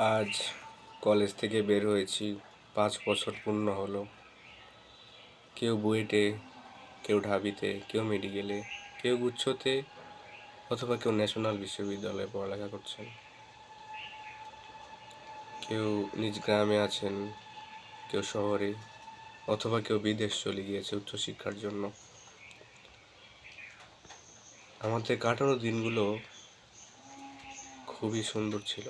আজ কলেজ থেকে বের হয়েছি, 5 বছর পূর্ণ হলো। কেউ বুয়েটে, কেউ ঢাবিতে, কেউ মেডিকেলে, কেউ গুচ্ছতে, অথবা কেউ ন্যাশনাল বিশ্ববিদ্যালয়ে পড়ালেখা করছেন। কেউ নিজ গ্রামে আছেন, কেউ শহরে, অথবা কেউ বিদেশ চলে গিয়েছে উচ্চশিক্ষার জন্য। আমাদের কাটানো দিনগুলো খুবই সুন্দর ছিল।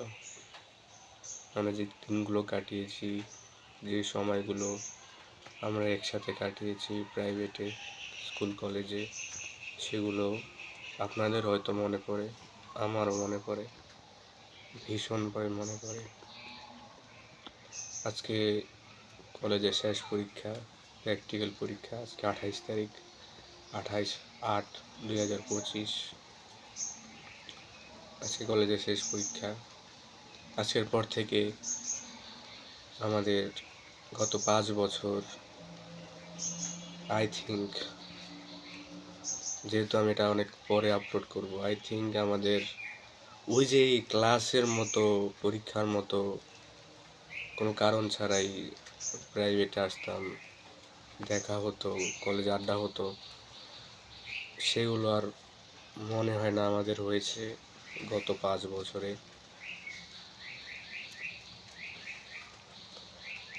আমরা যে দিনগুলো কাটিয়েছি, যে সময়গুলো আমরা একসাথে কাটিয়েছি প্রাইভেটে, স্কুল কলেজে, সেগুলো আপনাদের হয়তো মনে পড়ে, আমারও মনে পড়ে, ভীষণভাবে মনে পড়ে। আজকে কলেজের শেষ পরীক্ষা, প্র্যাকটিক্যাল পরীক্ষা। আজকে 28 তারিখ, 28/8/2025। আজকে কলেজের শেষ পরীক্ষা। আজকের পর থেকে আমাদের গত 5 বছর, আই থিঙ্ক, যেহেতু আমি এটা অনেক পরে আপলোড করব, আই থিঙ্ক আমাদের ওই যে ক্লাসের মতো, পরীক্ষার মতো কোনো কারণ ছাড়াই প্রাইভেটে আসতাম, দেখা হতো, কলেজে আড্ডা হতো, সেগুলো আর মনে হয় না আমাদের হয়েছে গত 5 বছরে।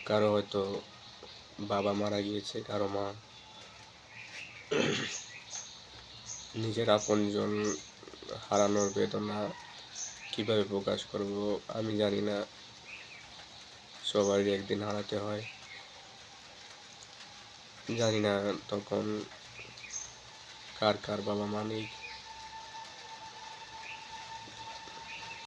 কারো হয়তো বাবা মারা গিয়েছে, কারো মা। নিজের আপনজন হারানোর বেদনা কিভাবে প্রকাশ করব আমি জানি না। সবারই একদিন হারাতে হয়। জানি না তখন কার কার বাবা মা নেই।